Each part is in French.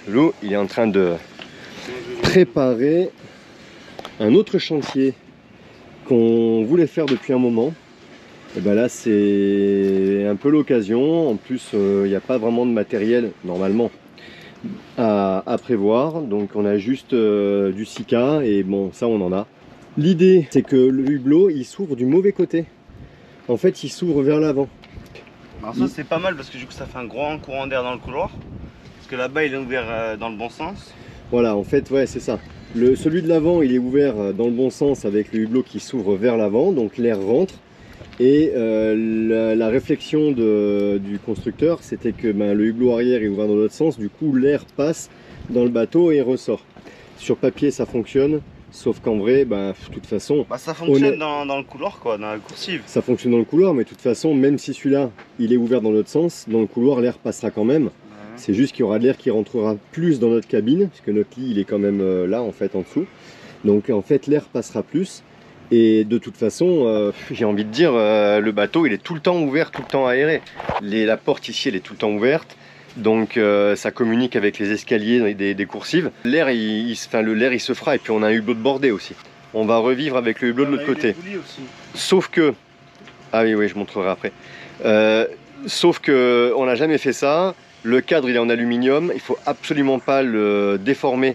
Lou, il est en train de préparer un autre chantier qu'on voulait faire depuis un moment. Et ben là, c'est un peu l'occasion. En plus, il n'y a pas vraiment de matériel, normalement, à prévoir. Donc, on a juste du Sika et bon, ça, on en a. L'idée, c'est que le hublot, il s'ouvre du mauvais côté. En fait, il s'ouvre vers l'avant. Alors ça, c'est pas mal parce que du coup, ça fait un grand courant d'air dans le couloir. Parce que là-bas, il est ouvert dans le bon sens. Voilà, en fait, ouais, c'est ça. Celui de l'avant, il est ouvert dans le bon sens avec le hublot qui s'ouvre vers l'avant, donc l'air rentre. Et la réflexion du constructeur, c'était que le hublot arrière est ouvert dans l'autre sens, du coup l'air passe dans le bateau et ressort. Sur papier, ça fonctionne, sauf qu'en vrai, de toute façon... ça fonctionne dans le couloir, quoi, dans la coursive. Ça fonctionne dans le couloir, mais de toute façon, même si celui-là, il est ouvert dans l'autre sens, dans le couloir, l'air passera quand même. C'est juste qu'il y aura de l'air qui rentrera plus dans notre cabine, puisque notre lit, il est quand même là, en fait, en dessous. Donc, en fait, l'air passera plus. Et de toute façon, j'ai envie de dire, le bateau il est tout le temps ouvert, tout le temps aéré. La porte ici elle est tout le temps ouverte, donc ça communique avec les escaliers des coursives. L'air il se fera, et puis on a un hublot de bordée aussi. On va revivre avec le hublot de l'autre côté. Sauf que, ah oui, je montrerai après. Sauf que on n'a jamais fait ça. Le cadre il est en aluminium, il faut absolument pas le déformer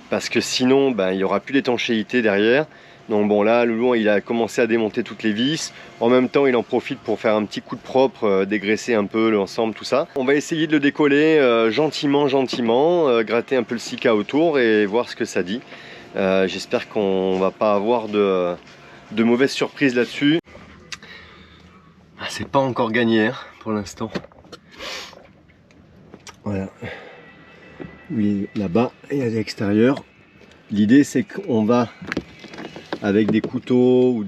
parce que sinon il n'y aura plus d'étanchéité derrière. Donc bon, là Loulou il a commencé à démonter toutes les vis. En même temps il en profite pour faire un petit coup de propre, dégraisser un peu l'ensemble, tout ça. On va essayer de le décoller gentiment, gratter un peu le Sika autour et voir ce que ça dit. J'espère qu'on va pas avoir de mauvaises surprises là-dessus. C'est pas encore gagné hein, pour l'instant. Voilà. Oui, là-bas et à l'extérieur. L'idée c'est qu'on va... avec des couteaux ou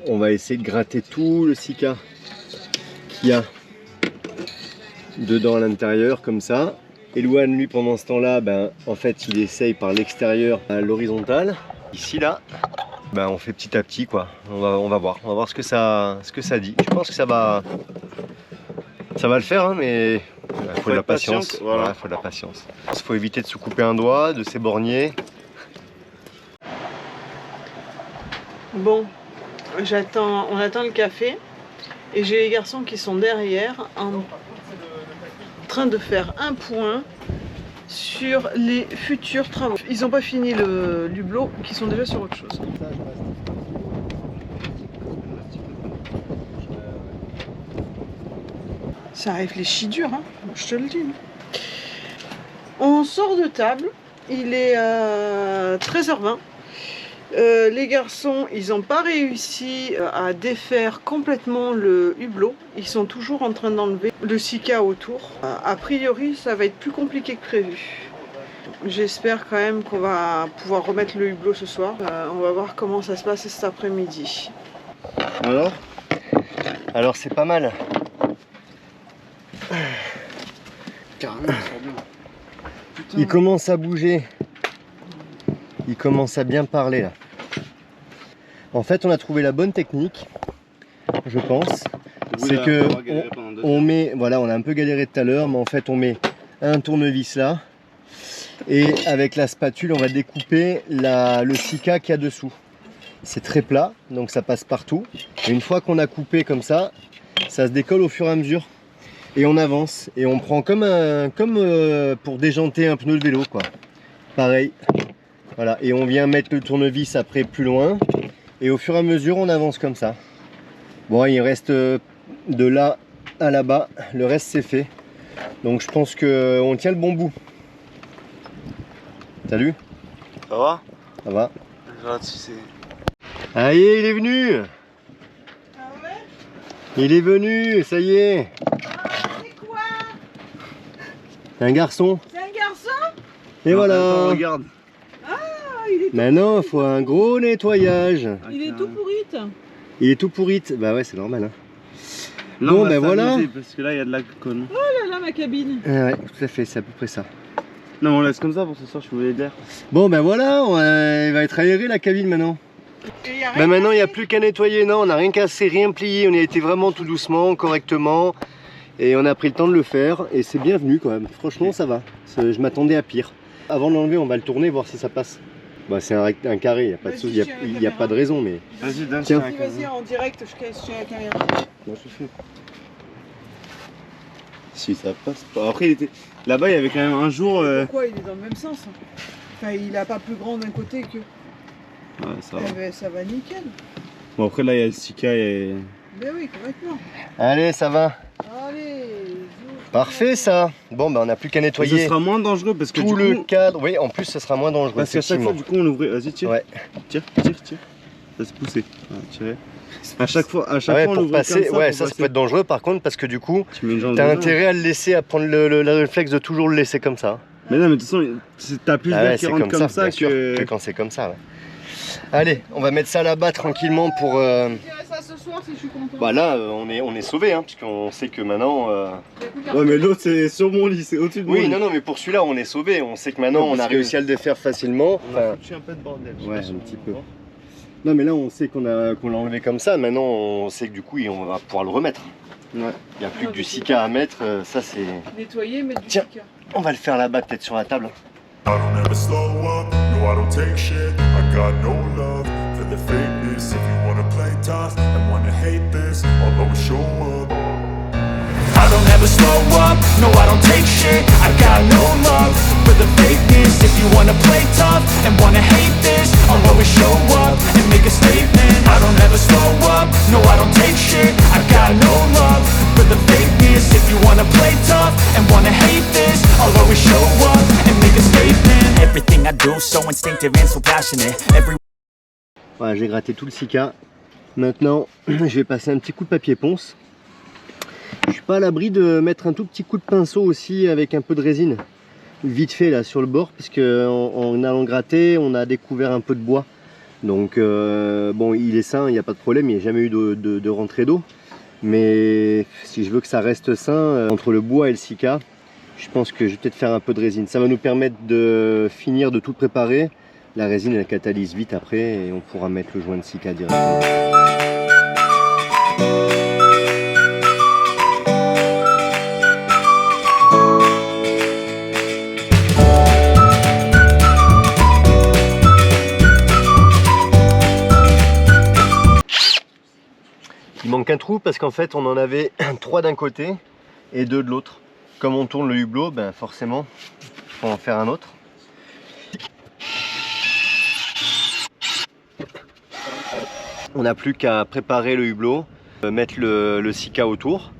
on va essayer de gratter tout le Sika qu'il y a dedans à l'intérieur comme ça. Et Louane lui pendant ce temps là en fait il essaye par l'extérieur à l'horizontale. Ici là on fait petit à petit quoi. On va voir ce que ça dit. Je pense que ça va le faire hein, mais il faut de la patience. Voilà, faut de la patience. Il faut éviter de se couper un doigt, de s'éborgner. Bon, on attend le café et j'ai les garçons qui sont derrière en train de faire un point sur les futurs travaux. Ils n'ont pas fini le hublot, qui sont déjà sur autre chose. Ça réfléchit dur, hein, je te le dis. On sort de table, il est 13h20. Les garçons, ils n'ont pas réussi à défaire complètement le hublot. Ils sont toujours en train d'enlever le Sika autour. A priori, ça va être plus compliqué que prévu. J'espère quand même qu'on va pouvoir remettre le hublot ce soir. On va voir comment ça se passe cet après-midi. Alors c'est pas mal. Il commence à bouger. Il commence à bien parler là. En fait, on a trouvé la bonne technique, je pense. C'est que on met, voilà, on a un peu galéré tout à l'heure, mais en fait, on met un tournevis là, et avec la spatule, on va découper le Sika qu'il y a dessous. C'est très plat, donc ça passe partout. Et une fois qu'on a coupé comme ça se décolle au fur et à mesure. Et on avance, et on prend comme pour déjanter un pneu de vélo, quoi. Pareil. Voilà, et on vient mettre le tournevis après plus loin. Et au fur et à mesure, on avance comme ça. Bon, il reste de là à là-bas. Le reste, c'est fait. Donc, je pense qu'on tient le bon bout. Salut. Ça va? Ça va. Ah, il est venu. Ah ouais? Il est venu, ça y est. Ah, c'est quoi? C'est un garçon. C'est un garçon? Et voilà. Attends, regarde. Maintenant, il faut un gros nettoyage. Il est tout pourrite. Il est tout pourrite. Bah ouais, c'est normal. Hein. Non, bon, voilà. Parce que là, il y a de la conne. Oh là là, ma cabine. Ouais, tout à fait, c'est à peu près ça. Non, on laisse comme ça pour ce soir, je voulais l'air. Bon, ben voilà, il va être aéré la cabine maintenant. Maintenant, il n'y a plus qu'à nettoyer. Non, on n'a rien cassé, rien plié. On y a été vraiment tout doucement, correctement. Et on a pris le temps de le faire et c'est bienvenu quand même. Franchement, ça va. Je m'attendais à pire. Avant de l'enlever, on va le tourner, voir si ça passe. Bah, c'est un carré, il n'y a pas de souci, il n'y a pas de raison. Mais... Vas-y, donne. Tiens. Vas-y, en direct, je casse la caméra. Moi, je fais. Si ça passe pas. Après, il était là-bas, il y avait quand même un jour. Pourquoi il est dans le même sens? Enfin, il a pas plus grand d'un côté que. Ouais, ça va. Eh ben, ça va nickel. Bon, après, là, il y a le Sika et. Ben oui, complètement. Allez, ça va. Allez. Parfait ça. Bon, bah, on n'a plus qu'à Ça nettoyer sera moins dangereux parce que tout du le coup, cadre. Oui, en plus, ce sera moins dangereux. parce qu'à chaque fois, effectivement. du coup, on l'ouvrait. Vas-y, tire. Ouais. Tire. Ça se poussait. Ouais, tirer. À chaque fois, Ouais, on pour l'ouvrait passer, comme ouais, pour ça passer. peut être dangereux par contre parce que du coup, Tu mets une jambe t'as dedans. intérêt à le laisser, à prendre le réflexe de toujours le laisser comme ça. Mais non, mais de toute façon, t'as plus Ah d'air ouais, qui c'est rentre comme ça bien sûr, que. que quand c'est comme ça. Ouais. Allez, on va mettre ça là-bas tranquillement pour. Je dirai ça ce soir si je suis content. Bah là, on est sauvé, hein, puisqu'on sait que maintenant. Ouais, mais l'autre, c'est sur mon lit, c'est au-dessus de mon Oui, lit. non, mais pour celui-là, on est sauvé. On sait que maintenant, Ouais, on a parce que- réussi à le défaire facilement. On a Enfin, foutu un peu de bordel. ouais, un petit peu. Non, mais là, on sait qu'on l'a enlevé comme ça. Maintenant, on sait que du coup, on va pouvoir le remettre. Ouais. Il n'y a plus que du Sika à mettre. Ça, c'est. Nettoyer, mettre du Tiens. Sika. On va le faire là-bas, peut-être sur la table. I don't ever slow up, no I don't take shit. I got no love for the fakeness. If you wanna play tough and wanna hate this, I'll always show up. I don't ever slow up, no I don't take shit. I got no love for the fakeness. If you wanna play tough and wanna hate this, I'll always show up and make a statement. I don't ever slow up, no I don't take shit. I got no love for the fakeness. If you wanna play tough and wanna hate this, I'll always show up and make a statement. Everything I do so instinctive and so passionate. Voilà, j'ai gratté tout le Sika. Maintenant, je vais passer un petit coup de papier ponce. Je suis pas à l'abri de mettre un tout petit coup de pinceau aussi avec un peu de résine. Vite fait là sur le bord, puisque en allant gratter, on a découvert un peu de bois. Donc bon, il est sain, il n'y a pas de problème, il n'y a jamais eu de rentrée d'eau. Mais si je veux que ça reste sain, entre le bois et le Sika, je pense que je vais peut-être faire un peu de résine. Ça va nous permettre de finir de tout préparer. La résine elle catalyse vite après et on pourra mettre le joint de Sika directement. Il manque un trou parce qu'en fait on en avait 3 d'un côté et 2 de l'autre. Comme on tourne le hublot, ben forcément il faut en faire un autre. On n'a plus qu'à préparer le hublot, mettre le Sika autour,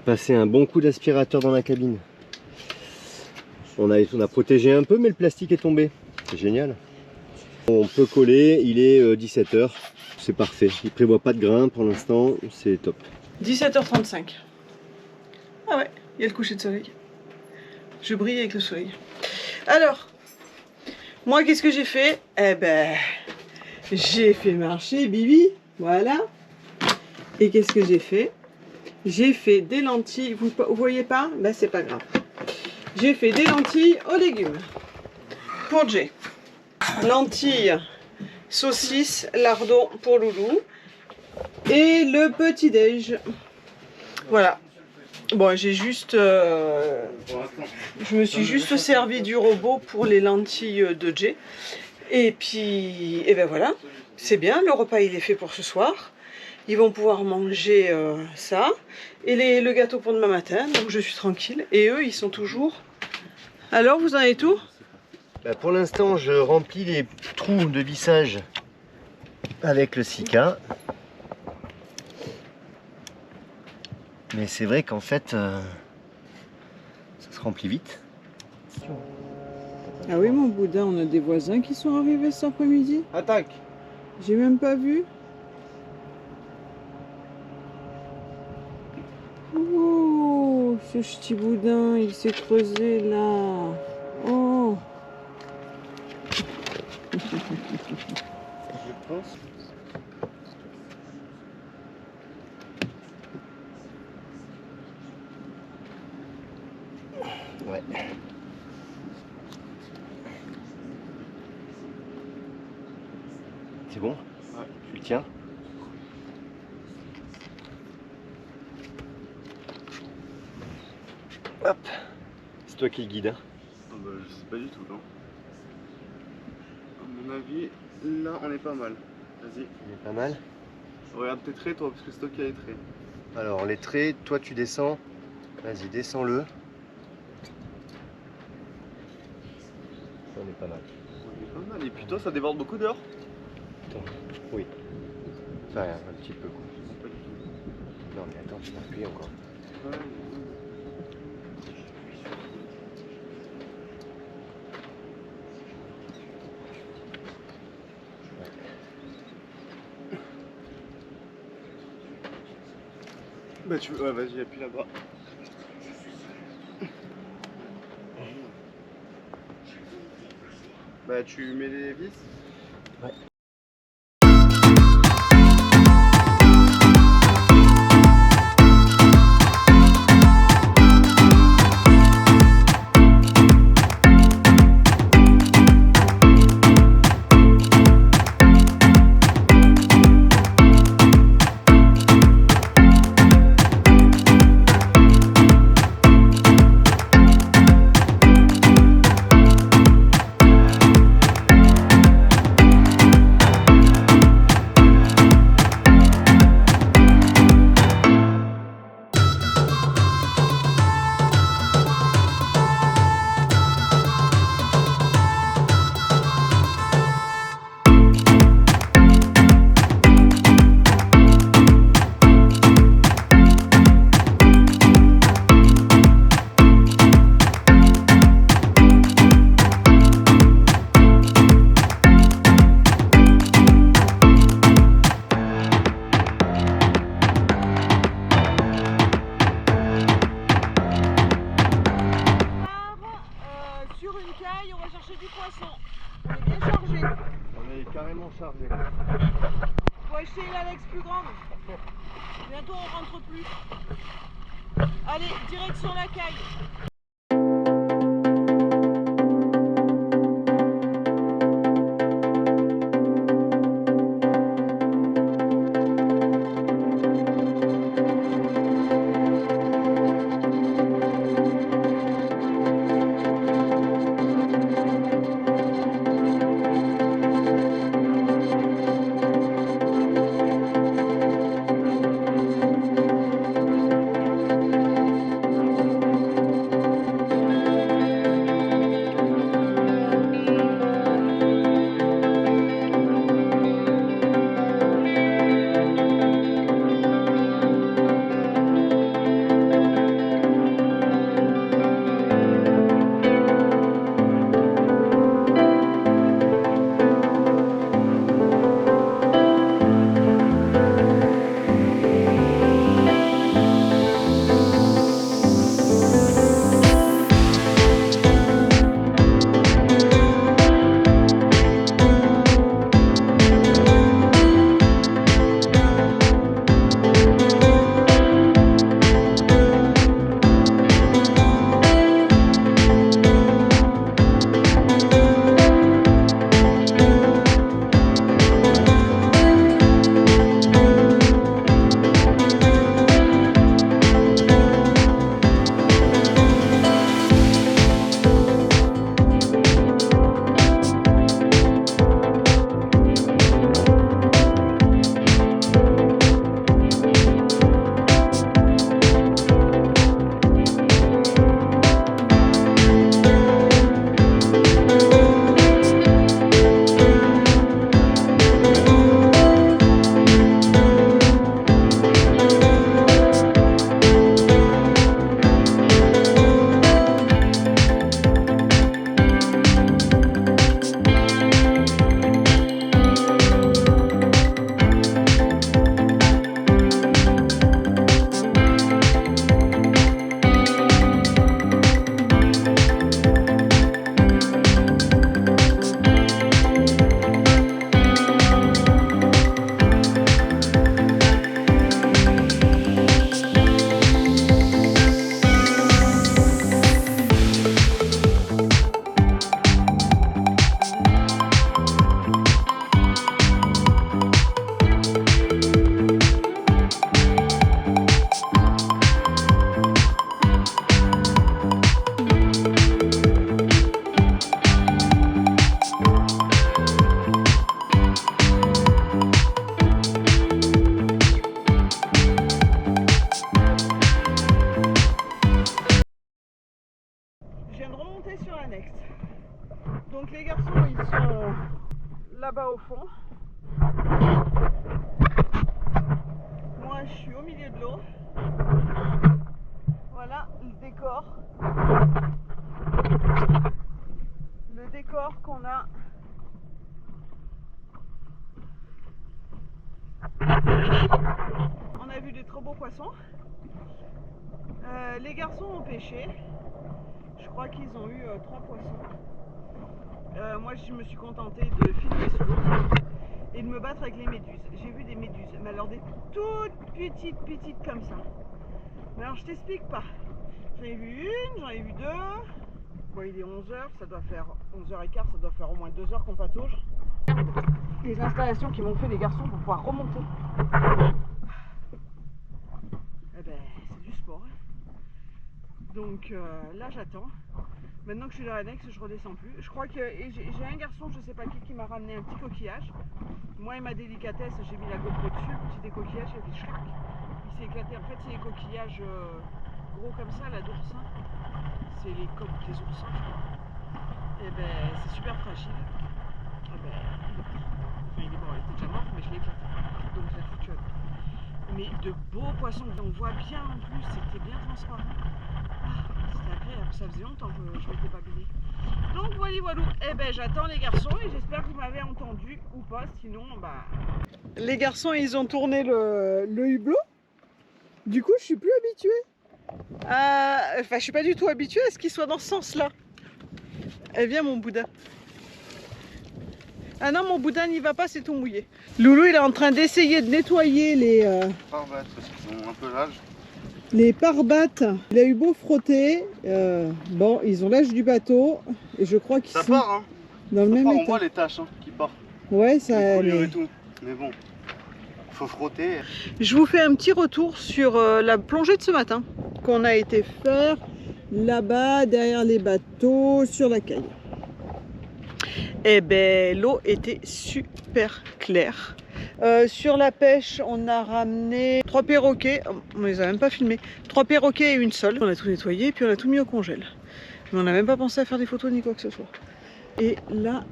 passer un bon coup d'aspirateur dans la cabine. On a protégé un peu mais le plastique est tombé, c'est génial. On peut coller, il est 17 h, c'est parfait, il prévoit pas de grain pour l'instant, c'est top. 17h35. Ah ouais, il y a le coucher de soleil. Je brille avec le soleil. Alors, moi qu'est-ce que j'ai fait? Eh ben, j'ai fait marcher Bibi, voilà. Et qu'est-ce que j'ai fait? J'ai fait des lentilles, vous voyez pas? Ben c'est pas grave. J'ai fait des lentilles aux légumes. Pour Jay. Lentilles, saucisses, lardons pour Loulou. Et le petit déj. Voilà. Bon, j'ai juste... je me suis juste servi du robot pour les lentilles de Jay. Et puis, et ben voilà. C'est bien, le repas il est fait pour ce soir. Ils vont pouvoir manger ça. Et le gâteau pour demain matin. Donc je suis tranquille. Et eux, ils sont toujours... Alors, vous en avez tout? Bah pour l'instant, je remplis les trous de vissage avec le Sika. Mais c'est vrai qu'en fait, ça se remplit vite. Ah oui, mon boudin, on a des voisins qui sont arrivés cet après-midi. Attaque. J'ai même pas vu. Oh, ce petit boudin, il s'est creusé là. Oh. Je pense. Ouais. C'est bon? Ouais. Tu le tiens? Hop. C'est toi qui le guide. Hein. Ah bah, je sais pas du tout, non. À mon avis, là on est pas mal. Vas-y. Il est pas mal. Regarde tes traits toi, parce que c'est toi qui as les traits. Alors les traits, toi tu descends. Vas-y, descends-le. On est pas mal. On est pas mal. Et puis toi, ça déborde beaucoup dehors? Attends. Oui. Enfin, un petit peu quoi. Pas du tout. Non mais attends, tu m'appuies encore. Ouais. Bah tu veux, ouais, vas-y, appuie là-bas. Bah tu mets les vis. Ouais. Sur une caille, on va chercher du poisson. On est bien chargé. On est carrément chargé. Faut acheter l'Alex plus grande. Bientôt on rentre plus. Allez, direction la caille. annexe. Donc les garçons ils sont là-bas au fond. Moi je suis au milieu de l'eau. Voilà le décor. Le décor qu'on a. On a vu des trop beaux poissons. Les garçons ont pêché. Je crois qu'ils ont eu 3 poissons. Moi je me suis contentée de filmer sous l'eau et de me battre avec les méduses. J'ai vu des méduses, mais alors des toutes petites comme ça. Mais alors je t'explique pas. J'en ai vu une, j'en ai vu 2. Bon, il est 11h, ça doit faire 11h15, ça doit faire au moins 2 heures qu'on patauge. Les installations qui m'ont fait les garçons pour pouvoir remonter. Eh ben, c'est du sport. Donc là, j'attends. Maintenant que je suis dans l'annexe, je redescends plus. Je crois que j'ai un garçon, je sais pas qui m'a ramené un petit coquillage. Moi et ma délicatesse, j'ai mis la GoPro dessus, le petit des coquillages, il a fait chouic. Il s'est éclaté. En fait, c'est les coquillages gros comme ça, là, d'oursin. C'est les coques des oursins, je crois. Et ben, c'est super fragile. Et ben, il est mort, il était déjà mort, mais je l'ai éclaté. Donc je l'ai foutu à l'eau. Mais de beaux poissons, on voit bien en plus, c'était bien transparent. C'était agréable, ça faisait longtemps que je m'étais pas baignée. Donc voilà. Et ben j'attends les garçons et j'espère que vous m'avez entendu ou pas, sinon bah. Les garçons ils ont tourné le hublot. Du coup je suis plus habituée. Enfin je suis pas du tout habituée à ce qu'il soit dans ce sens-là. Eh viens mon boudin. Ah non mon boudin n'y va pas, c'est tout mouillé. Loulou il est en train d'essayer de nettoyer les Parbattes, parce qu'ils ont un peu l'âge. les pare-battes. Il a eu beau frotter, bon ils ont l'âge du bateau et je crois qu'ils Ça sont part, hein. dans le Ça même part, on état. voit les taches qui partent. Ouais ça. Les coulures Mais... et tout. Mais bon, faut frotter. Je vous fais un petit retour sur la plongée de ce matin qu'on a été faire là-bas derrière les bateaux sur la caille. Eh ben l'eau était super claire. Sur la pêche, on a ramené 3 perroquets, on les a même pas filmés, 3 perroquets et une sole. On a tout nettoyé et puis on a tout mis au congèle. Mais on n'a même pas pensé à faire des photos ni quoi que ce soit. Et là,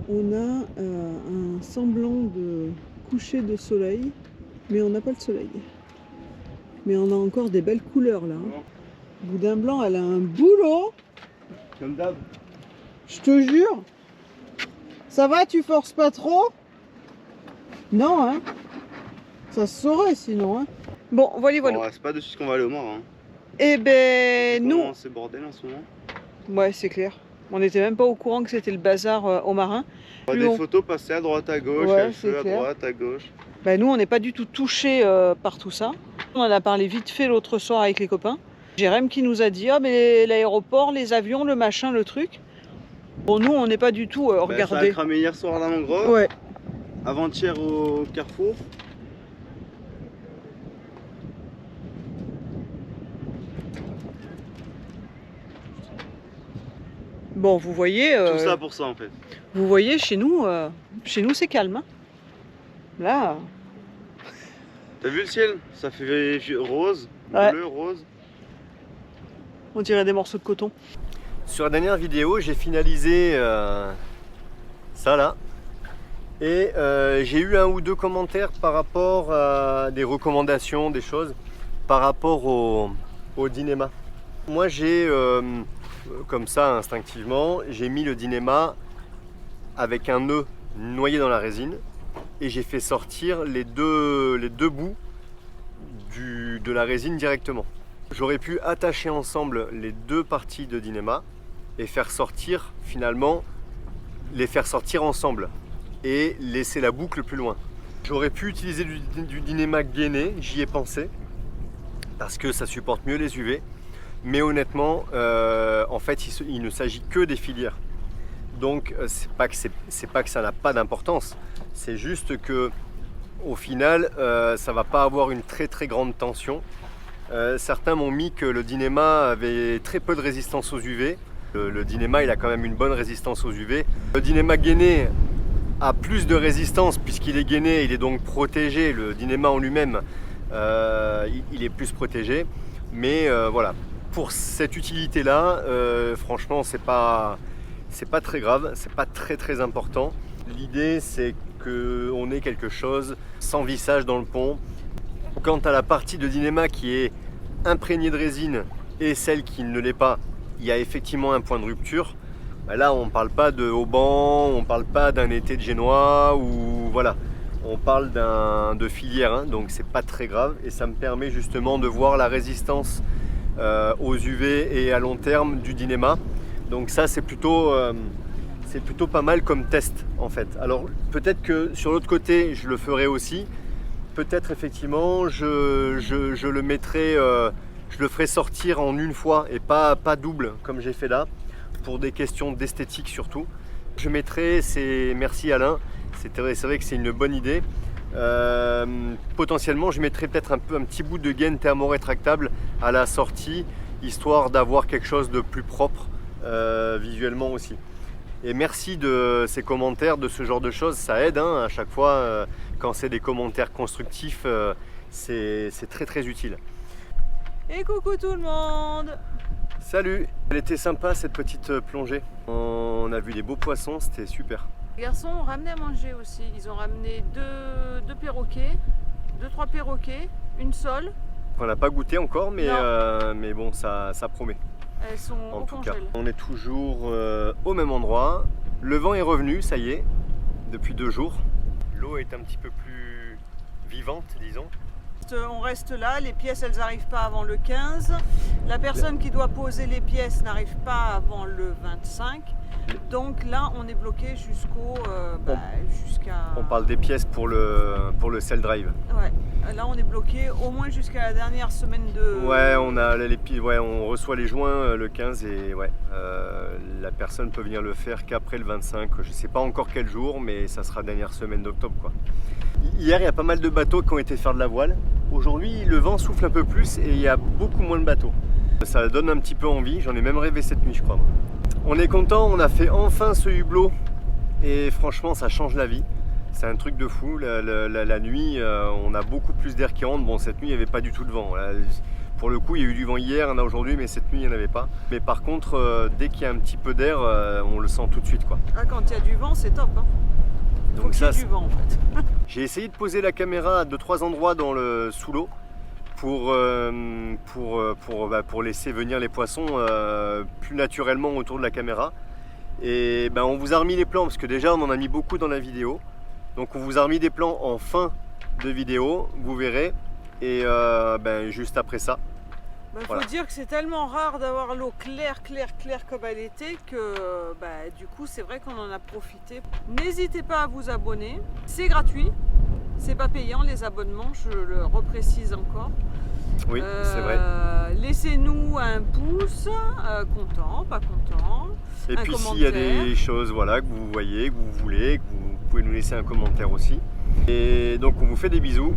on a un semblant de coucher de soleil, mais on n'a pas le soleil. Mais on a encore des belles couleurs là. Boudin blanc, elle a un boulot. Comme d'hab. Je te jure. Ça va, tu forces pas trop? Non, hein? Ça se saurait sinon, hein? Bon, voilà. Bon, c'est pas dessus qu'on va aller au marin. Hein. Eh ben, nous... C'est bordel en ce moment. Ouais, c'est clair. On n'était même pas au courant que c'était le bazar au marin. On voit des photos passer à droite, à gauche, Ouais, le feu à clair. droite, à gauche. Ben, nous, on n'est pas du tout touchés par tout ça. On en a parlé vite fait l'autre soir avec les copains. Jérém qui nous a dit, ah mais l'aéroport, les avions, le machin, le truc. Bon, nous, on n'est pas du tout Ça a regardés. cramé hier soir à la mangrove, Ouais. avant-hier au Carrefour. Bon, vous voyez... Tout ça pour ça en fait. Vous voyez, chez nous c'est calme. Hein. Là... T'as vu le ciel? Ça fait rose, Ouais. bleu, rose. On dirait des morceaux de coton. Sur la dernière vidéo, j'ai finalisé ça là. Et j'ai eu 1 ou 2 commentaires par rapport à des recommandations, des choses, par rapport au Dynéma. Moi j'ai, comme ça instinctivement, j'ai mis le Dynéma avec un nœud noyé dans la résine. Et j'ai fait sortir les deux bouts de la résine directement. J'aurais pu attacher ensemble les 2 parties de Dynéma et faire sortir finalement, les faire sortir ensemble et laisser la boucle plus loin. J'aurais pu utiliser du Dynéma gainé, j'y ai pensé, parce que ça supporte mieux les UV, mais honnêtement, en fait il ne s'agit que des filières. Donc c'est pas que ça n'a pas d'importance, c'est juste que au final ça va pas avoir une très grande tension. Certains m'ont mis que le Dynéma avait très peu de résistance aux UV. Le Dynéma il a quand même une bonne résistance aux UV. Le Dynéma gainé a plus de résistance puisqu'il est gainé, il est donc protégé. Le Dynéma en lui-même il est plus protégé. Mais voilà, pour cette utilité-là, franchement, c'est pas très grave, c'est pas très important. L'idée, c'est qu'on ait quelque chose sans vissage dans le pont. Quant à la partie de Dynéma qui est imprégnée de résine et celle qui ne l'est pas, il y a effectivement un point de rupture. Là, on ne parle pas de haubans, on ne parle pas d'un été de génois, ou voilà. On parle de filière, hein, donc c'est pas très grave. Et ça me permet justement de voir la résistance aux UV et à long terme du Dynéma. Donc ça, c'est plutôt pas mal comme test en fait. Alors peut-être que sur l'autre côté, je le ferai aussi. Peut-être effectivement, je le mettrai, je le ferai sortir en une fois et pas double comme j'ai fait là, pour des questions d'esthétique surtout. Je mettrai, merci Alain, c'est vrai que c'est une bonne idée. Potentiellement, je mettrai peut-être un petit bout de gaine thermorétractable à la sortie, histoire d'avoir quelque chose de plus propre visuellement aussi. Et merci de ces commentaires, de ce genre de choses, ça aide hein, à chaque fois quand c'est des commentaires constructifs, c'est très utile. Et coucou tout le monde! Salut! Elle était sympa cette petite plongée. On a vu des beaux poissons, c'était super. Les garçons ont ramené à manger aussi. Ils ont ramené deux perroquets, 2-3 perroquets, une sole. On n'a pas goûté encore, mais bon, ça promet. Elles sont En au tout cas, congèle. on est toujours au même endroit. Le vent est revenu, ça y est, depuis 2 jours. L'eau est un petit peu plus vivante, disons. On reste là, les pièces elles n'arrivent pas avant le 15. La personne qui doit poser les pièces n'arrive pas avant le 25. Donc là on est bloqué jusqu'à... On parle des pièces pour le Cell Drive. Ouais, là on est bloqué au moins jusqu'à la dernière semaine de... Ouais, on reçoit les joints le 15 et la personne peut venir le faire qu'après le 25. Je sais pas encore quel jour, mais ça sera dernière semaine d'octobre quoi. Hier, il y a pas mal de bateaux qui ont été faire de la voile. Aujourd'hui, le vent souffle un peu plus et il y a beaucoup moins de bateaux. Ça donne un petit peu envie, j'en ai même rêvé cette nuit je crois. On est content, on a fait enfin ce hublot et franchement ça change la vie. C'est un truc de fou, la nuit on a beaucoup plus d'air qui rentre. Bon, cette nuit il n'y avait pas du tout de vent. Pour le coup il y a eu du vent hier, il y en a aujourd'hui, mais cette nuit il n'y en avait pas. Mais par contre dès qu'il y a un petit peu d'air, on le sent tout de suite quoi. Ah, quand il y a du vent c'est top hein. Donc ça, du vent en fait. J'ai essayé de poser la caméra à 2-3 endroits sous l'eau pour laisser venir les poissons plus naturellement autour de la caméra. Et on vous a remis les plans parce que déjà on en a mis beaucoup dans la vidéo. Donc on vous a remis des plans en fin de vidéo, vous verrez. Et juste après ça. Faut dire que c'est tellement rare d'avoir l'eau claire comme elle était que du coup c'est vrai qu'on en a profité. N'hésitez pas à vous abonner, c'est gratuit, c'est pas payant les abonnements, je le reprécise encore. Oui, c'est vrai. Laissez-nous un pouce, content, pas content. Et puis s'il y a des choses que vous voyez, que vous voulez, vous pouvez nous laisser un commentaire aussi. Et donc on vous fait des bisous.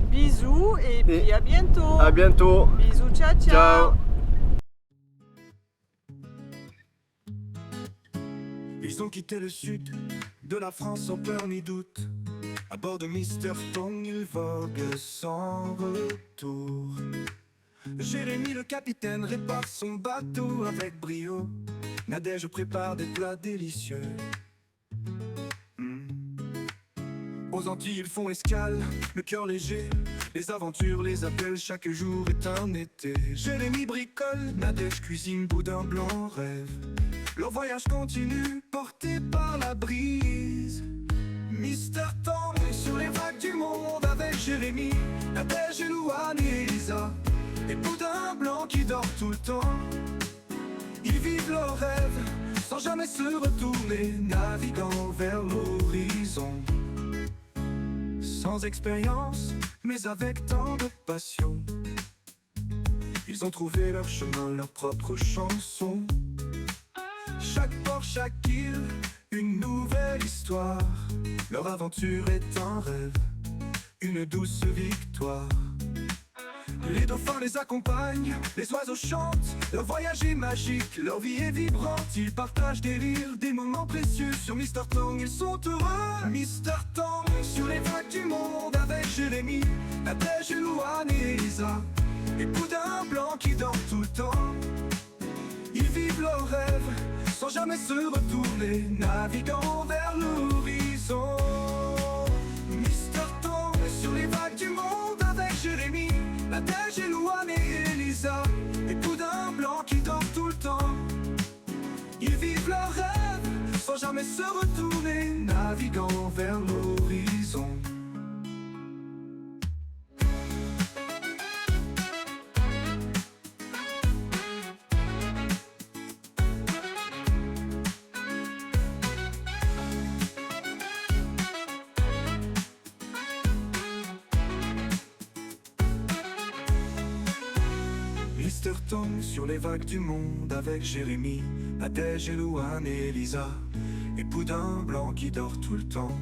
Bisous et puis à bientôt. À bientôt. Bisous, ciao. Ciao. Ils ont quitté le sud de la France sans peur ni doute. À bord de Mr. Tongue, ils voguent sans retour. Jérémy le capitaine répare son bateau avec brio. Nadège prépare des plats délicieux. Aux Antilles, ils font escale, le cœur léger. Les aventures les appellent, chaque jour est un été. Jérémy bricole, Nadège cuisine, boudin blanc rêve. Leur voyage continue, porté par la brise. Mr. Tongue sur les vagues du monde avec Jérémy, Nadège et Louane et Elisa. Et boudin blanc qui dort tout le temps. Ils vivent leurs rêves sans jamais se retourner, naviguant vers l'horizon. Sans expérience, mais avec tant de passion. Ils ont trouvé leur chemin, leur propre chanson. Chaque port, chaque île, une nouvelle histoire. Leur aventure est un rêve, une douce victoire. Les dauphins les accompagnent, les oiseaux chantent. Leur voyage est magique, leur vie est vibrante. Ils partagent des rires, des moments précieux. Sur Mr. Tongue, ils sont heureux. Mr. Tongue, sur les vagues du monde avec Jérémy, Nadège et Louane et Elisa. Et boudin blanc qui dort tout le temps. jamais se retourner, naviguant vers l'horizon. Mr. Tom est sur les vagues du monde avec Jérémy, Nadège et Louane et Elisa, époux d'un blanc qui dort tout le temps. Ils vivent leurs rêves sans jamais se retourner, naviguant vers l'horizon. Mr. Tom sur les vagues du monde avec Jérémy, Nadège et Louane et Elisa, époux d'un blanc qui dort tout le temps.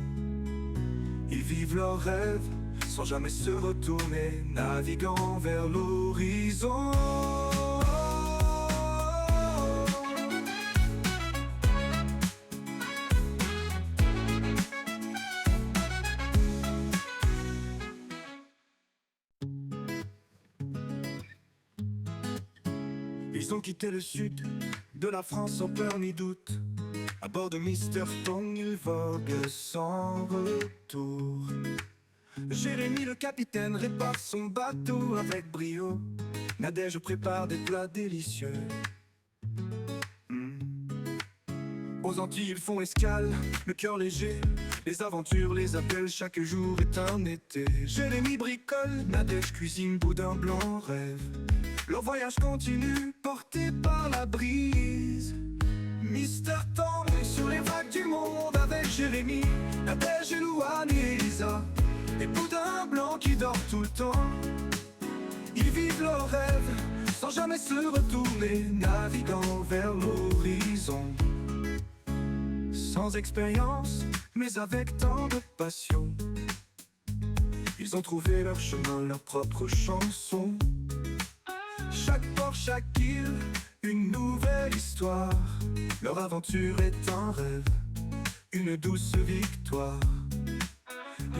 Ils vivent leurs rêves sans jamais se retourner, naviguant vers l'horizon. Ils ont quitté le sud de la France sans peur ni doute. À bord de Mr. Tom, ils voguent sans retour. Jérémy le capitaine répare son bateau avec brio. Nadège prépare des plats délicieux. Aux Antilles ils font escale, le cœur léger. Les aventures les appellent, chaque jour est un été. Jérémy bricole, Nadège cuisine, boudin blanc rêve. Leur voyage continue, porté par la brise. Mr. Tom est sur les vagues du monde avec Jérémy, Nadège et Louane et Elisa, époux d'un blanc qui dort tout le temps. Ils vivent leurs rêves sans jamais se retourner, naviguant vers l'horizon. Sans expérience, mais avec tant de passion, ils ont trouvé leur chemin, leur propre chanson. Chaque port, chaque île, une nouvelle histoire. Leur aventure est un rêve, une douce victoire.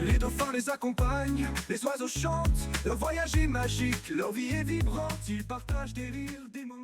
Les dauphins les accompagnent, les oiseaux chantent. Leur voyage est magique, leur vie est vibrante. Ils partagent des rires, des mots.